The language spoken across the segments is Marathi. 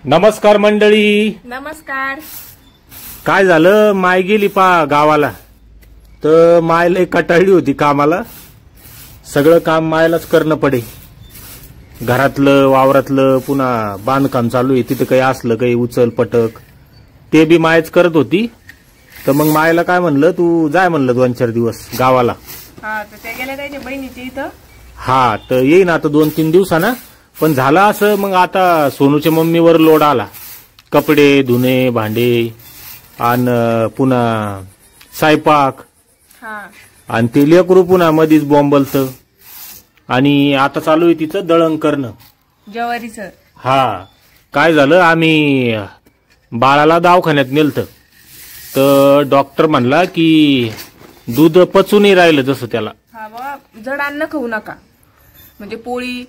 नमस्कार मंडळी. नमस्कार. काय झालं, माय गेली गावाला. तर माय लय कटाळली होती कामाला. सगळं काम मायलाच करणं पडे. घरातलं वावरातलं पुन्हा बांधकाम चालू आहे, तिथे काही असलं काही उचल पटक ते बी मायच करत होती. तर मग मायला काय म्हणलं, तू जाय म्हणलं 2-4 दिवस गावाला. हा, तर त्या गेल्या त्याच्या बहिणीच्या इथं. हा, तर येईन आता 2-3 दिवसानं. पण झालं असं, मग आता सोनूच्या मम्मीवर लोड आला. कपडे धुणे, भांडे आणि पुन्हा स्वयंपाक आणि ते लेकरू पुन्हा मधीच बोंबलतं. आणि आता चालू आहे तिचं दळण करणं ज्वारीचं. हा, काय झालं, आम्ही बाळाला दवाखान्यात नेलतं. तर डॉक्टर म्हणला की दूध पचूनही राहिलं जसं त्याला. हा बाबा, जड अन्न खाऊ नका. म्हणजे पोळी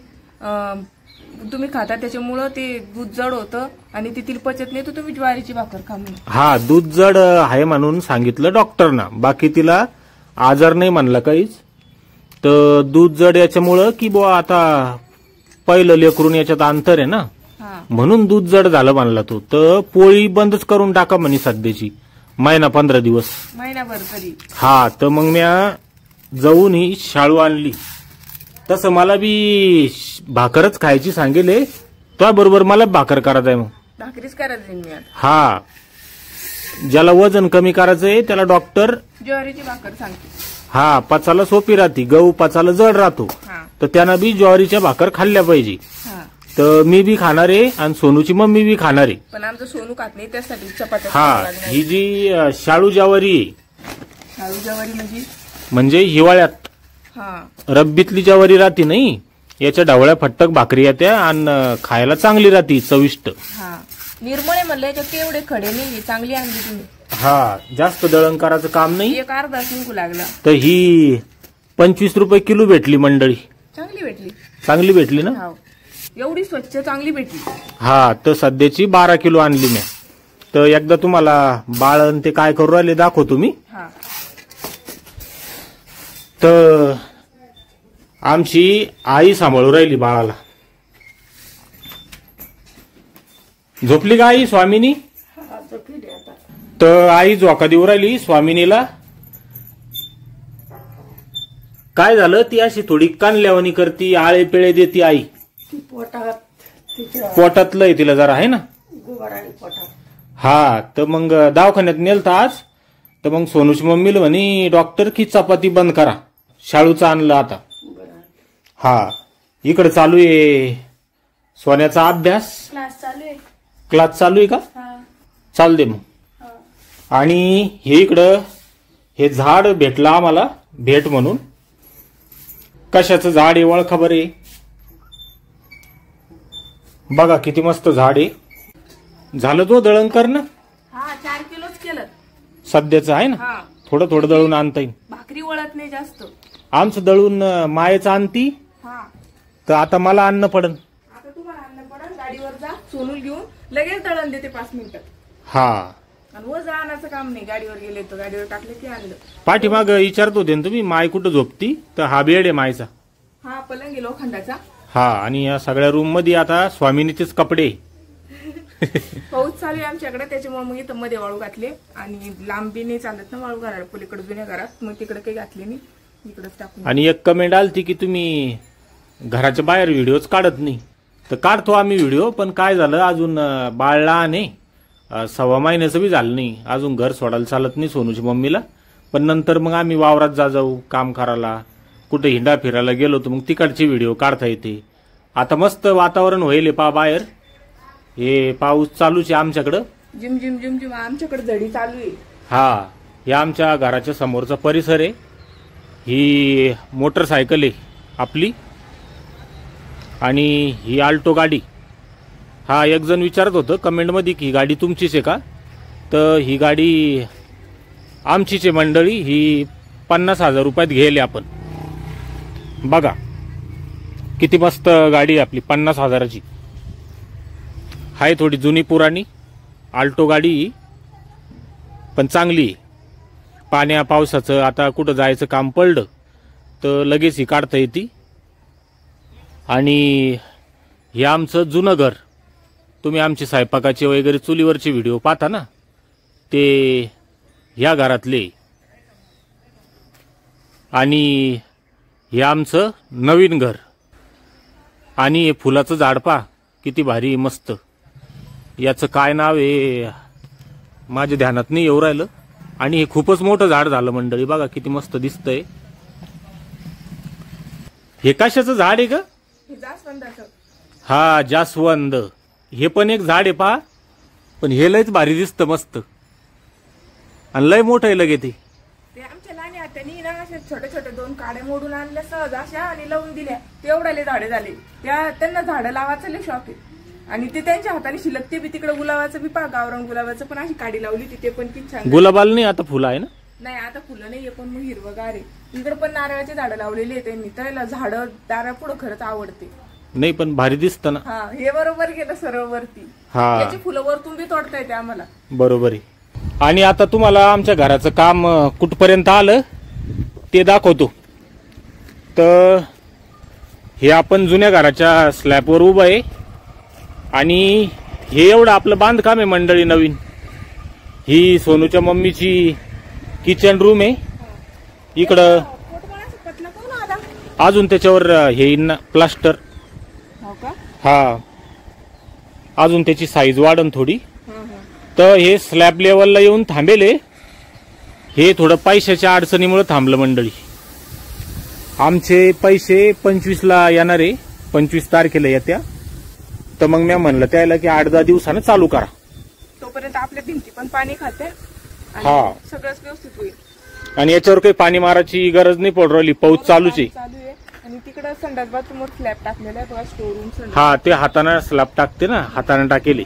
तुम्ही खाता त्याच्यामुळं ते दूध जड होतं आणि तिथील पचत नाही, तर तुम्ही ज्वारीची भाकर खा म्हणून. हा, दूध जड आहे म्हणून सांगितलं डॉक्टरना. बाकी तिला आजार नाही म्हणला काहीच. तर दूध जड याच्यामुळं की बुवा आता पहिलं लेकरून याच्यात अंतर आहे ना, म्हणून दूध जड झालं म्हणला तो. तर पोळी बंदच करून टाका म्हणे सध्याची, 15 दिवस. महिनाभर तरी. हा, तर मग म्या जाऊन ही शाळू आणली. तसं मला बी भाकरच खायची सांगेले. तो बरोबर मला भाकर करायचं आहे. मग भाकरीच करायची मी. हा, ज्याला वजन कमी करायचंय त्याला डॉक्टर ज्वारीची भाकर सांगते. हा, पचायला सोपी राहते, गहू पचायला जड राहतो. तर त्यानं बी ज्वारीच्या भाकर खाल्ल्या पाहिजे. तर मी बी खाणार आहे आणि सोनूची मम्मी बी खाणार आहे. पण आमचं सोनू खात नाही, त्यासाठी चपात्या. हा, ही जी शाळू ज्वारी आहे. शाळू ज्वारी म्हणजे हिवाळ्यात रब्बीतली ज्वारी राहते नाही, याच्या ढवळ्या फट्टक भाकरी येत्या आणि खायला चांगली राहते, चविष्ट. निर्मळे म्हणलं याच्यात एवढे खडे नाही, चांगली आणली तुम्ही. हा, जास्त दळण करायचं काम नाही. एक अर्धा निघू लागला. तर ही 25 रुपये किलो भेटली मंडळी. चांगली भेटली. चांगली भेटली ना, एवढी स्वच्छ चांगली भेटली. हा, तर सध्याची 12 किलो आणली मी. तर एकदा तुम्हाला बाळन ते काय करू राहिले दाखवतो मी. तर आमची आई सांभाळू राहिली बाळाला. झोपली का आई स्वामिनी? तर आई झोका देऊ राहिली स्वामिनीला. काय झालं, ती अशी थोडी कानल्यावानी करती, आळे पिळे देती आई. पोटातलं आहे तिला जरा, आहे ना. हा, तर मग दवाखान्यात नेलतं आज. तर मग सोनूची मम्मीला म्हणे डॉक्टर की चपाती बंद करा, शाळूचं आणलं आता. हा, इकडे चालू आहे सोन्याचा अभ्यास. क्लास चालू आहे का? चाल दे मग. आणि हे इकडं हे झाड भेटलं आम्हाला भेट म्हणून. कशाचं झाड आहे वळ खबर आहे? बघा किती मस्त झाड आहे. झालं तो दळण करणं? 4 किलोच केलं सध्याचं आहे ना. थोडं थोडं दळून आणता येईल. भाकरी वळत नाही जास्त. आमचं दळून मायेचं आणती. तर आता मला आणणं पडन. आता तुम्हाला आणणं पडन. गाडीवर जा, सोनूल घेऊन लगेच दळण देते 5 मिनिटात. हा, आणि व जाण्याचं काम नाही. गाडीवर गेले तर गाडीवर टाकले की आणलं. पाठीमाग विचारत होते ना तुम्ही माय कुठं झोपती, तर हा बेड आहे मायचा. हा, पलंग आहे लोखंडाचा. हा, आणि या सगळ्या रूम मध्ये आता स्वामिनीचेच कपडे. पाऊस चालू आहे आमच्याकडे, त्याच्यामुळे मग इथं मध्ये वाळू घातले. आणि लांबी नाही चालत ना वाळू घालायला पलीकडे जुन्या घरात, मग तिकडे काही घातले नाही, इकडेच टाकून. आणि एक कमेंट आलती की तुम्ही घराच्या बाहेर व्हिडिओच काढत नाही. तर काढतो आम्ही व्हिडिओ, पण काय झालं अजून बाळ लहान आहे, 1.25 महिन्याचं बी झालं नाही अजून. घर सोडायला चालत नाही सोनूची मम्मीला. पण नंतर मग आम्ही वावरात जाऊ काम करायला, कुठे हिंडा फिरायला गेलो तर मग तिकडचे व्हिडिओ काढता येते. आता मस्त वातावरण होईल बाहेर. हे पाऊस चालूच आहे आमच्याकडं. जिम जिम जिम जिम आमच्याकडे झडी चालू आहे. हा, हे आमच्या घराच्या समोरचा परिसर आहे. ही मोटरसायकल आहे आपली आणि ही आल्टो गाडी. हा, एक जण विचारत होतं कमेंटमध्ये की ही गाडी तुमचीच आहे का. तर ही गाडी आमचीच आहे मंडळी. ही 50,000 रुपयात घेईल आपण. बघा किती मस्त गाडी आपली, 50,000ची. हाय थोडी जुनी पुराणी आल्टो गाडी, पण चांगली. पाण्या पावसाचं आता कुठं जायचं काम पडलं तर लगेच ही काढता येते. आणि हे आमचं जुनं घर, तुम्ही आमचे स्वयंपाकाचे वगैरे चुलीवरचे व्हिडिओ पाहता ना, ते ह्या घरातले. आणि हे आमचं नवीन घर. आणि हे फुलाचं झाड पहा किती भारी मस्त. याचं काय नाव आहे माझ्या ध्यानात नाही येऊ राहिलं. आणि हे खूपच मोठं झाड झालं मंडळी, बघा किती मस्त दिसतंय. हे कशाचं झाड आहे का? जास्वंदाचं. हा, जास्वंद. हे पण एक झाड आहे पहा, पण हे लयच भारी दिसतं मस्त. आणि लय मोठं आहे लगे ते. आमच्या लहान हाताने ना असे छोटे छोटे 2 काड्या मोडून आणल्या सहज अशा आणि लावून दिल्या. तेवढ्याले झाडे झाले. त्यांना झाडं लावायचं लय शौक आहे. आणि ते त्यांच्या हाताने शिलक. ते बी तिकडे गुलाबाचं बी पहा, गावरान गुलाबाचं पण अशी काडी लावली तिथे पण किती छान. गुलाबाला नाही आता फुलं आहे ना? नाही आता फुलं नाहीये, पण मग हिरवगार आहे. इकडे पण नारळाची झाडं लावलेली आहेत त्यांनी. त्याला झाडं दारापुढं खरंच आवडते. नाही पण भारी दिसतं ना. हा, हे बरोबर गेलं सरळ वरती. हा, त्याची फुलं वरतून बी तोडता येते आम्हाला. बरोबर आहे. आणि आता तुम्हाला आमच्या घराचं काम कुठपर्यंत आलं ते दाखवतो. तर हे आपण जुन्या घराच्या स्लॅबवर उभं आहे. आणि हे एवढं आपलं बांधकाम आहे मंडळी नवीन. ही सोनूच्या मम्मीची किचन रूम आहे. इकडं अजून त्याच्यावर हे येईन ना प्लास्टर. हा, अजून त्याची साईज वाढन थोडी. तर हे स्लॅब लेवलला येऊन थांबेले. हे थोडं पैशाच्या अडचणीमुळे थांबलं मंडळी. आमचे पैसे 25ला येणार आहे, 25 तारखेला येत्या. तर मग मी म्हणलं त्याला की 8-10 दिवसानं चालू करा. तोपर्यंत आपल्या भिंती पण पाणी खाते. हा, सगळंच व्यवस्थित होईल. आणि याच्यावर काही पाणी मारायची गरज नाही पडू राहिली, पाऊस चालूच आहे. आणि तिकडे संडास बाथरूमवर स्लॅब टाकलेला आहे बघा, स्टोर रूम. हा, ते हाताने स्लॅब टाकते ना, हाताने टाकेले.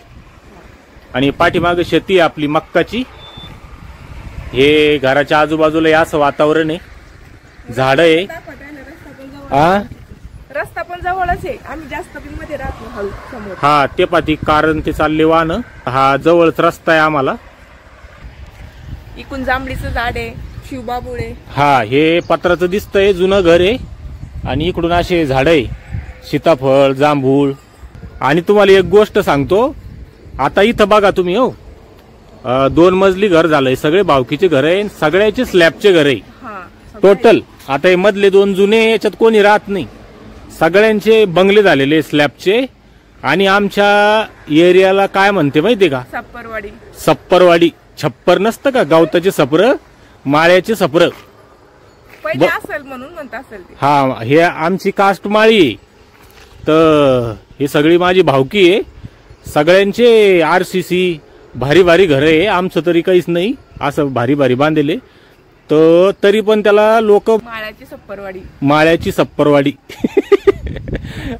आणि पाठीमागे शेती आहे आपली मक्काची. हे घराच्या आजूबाजूला असं वातावरण आहे, झाड आहे. रस्ता पण जवळच आहे. आम्ही जास्त मध्ये राहतो हळू समोर. हा, ते पाठी कारण ते चालले वाहन. हा, जवळच रस्ता आहे आम्हाला. इकून जांभळीचं झाड आहे, शिवबाबुळे. हा, हे पत्राचं दिसतंय, जुनं घर आहे. आणि इकडून असे झाड आहे, सीताफळ, जांभूळ. आणि तुम्हाला एक गोष्ट सांगतो, आता इथं बघा तुम्ही. हो, 2 मजली घर झालंय. सगळे भावकीचे घर आहे, सगळ्याचे स्लॅबचे घर आहे टोटल. आता हे मधले 2 जुने, याच्यात कोणी राहत नाही. सगळ्यांचे बंगले झालेले स्लॅबचे. आणि आमच्या एरियाला काय म्हणते माहितीये का? सप्परवाडी. सप्परवाडी. छप्पर नसतं का गवताचे सपर, माळ्याचे सपर पहिले असेल म्हणून म्हणता असेल ते. हा, हे आमची कास्ट माळी आहे. तर हे सगळी माझी भावकी आहे. सगळ्यांचे RCC भारी भारी घर आहे. आमचं तरी काहीच नाही, असं भारी भारी बांधलेले. तर तरी पण त्याला लोक माळ्याची सप्परवाडी, माळ्याची सप्परवाडी.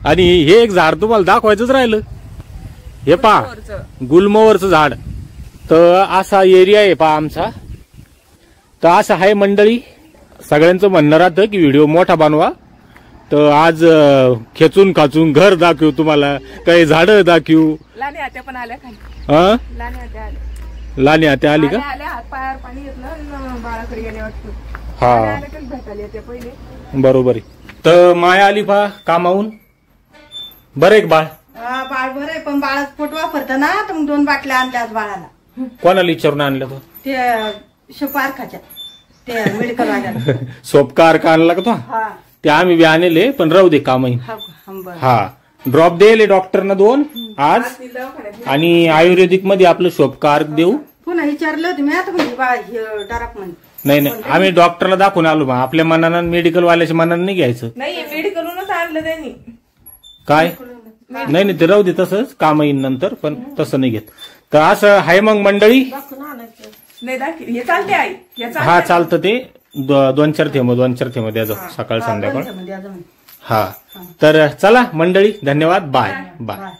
आणि हे एक झाड तुम्हाला दाखवायचंच राहिलं. हे पहा, गुलमोहरचं झाड. तर असा एरिया आहे पहा आमचा. तर असं आहे मंडळी. सगळ्यांचं म्हणणं राहतं की व्हिडिओ मोठा बनवा. तर आज खेचून खाचून घर दाखवू तुम्हाला, काही झाडं दाखवू. लाने आत्या पण आल्या खाली. लाने आत्या आल्या. लाली आत्या आली का? हात पायावर पाणी घेतलं, बाळाकडे गेले वाटतं. हा, भेटायला येते पहिले. बरोबर आहे. तर माया आली पहा कामावून. बरं एक बाळ? बाळ बरं आहे, पण बाळात पोट वापरतं ना, तर मग 2 बाटल्या आणल्या बाळाला. कोणाला विचारून आणलं तो? ते शिपारखाच्या ते मेडिकल वाल्याला. सोपकार का आणला का तो? हा, ते आम्ही बी आणले, पण राहू दे कामही. बरं. हा, ड्रॉप देले डॉक्टरना 2 आज. आणि आयुर्वेदिक मध्ये आपलं शोपकार देऊ. पुन्हा विचारलं होतं मी आता, म्हणजे बाळ डराप म्हणे. नाही, आम्ही डॉक्टरला दाखवून आलो. मग आपल्या मनानं मेडिकल वाल्याच्या मनानं नाही घ्यायचं. नाही, मेडिकलूनच आणलं त्यांनी. काय? नाही, ते राहू दे तसंच, काम येईन नंतर, पण तसं नाही घेत. तर असं आहे मग मंडळी. नाही दाखव, हे चालते आई. हा, चालतं ते. 2-4 थेंब द्यायचं सकाळ संध्याकाळ. हा, तर चला मंडळी, धन्यवाद. Bye bye.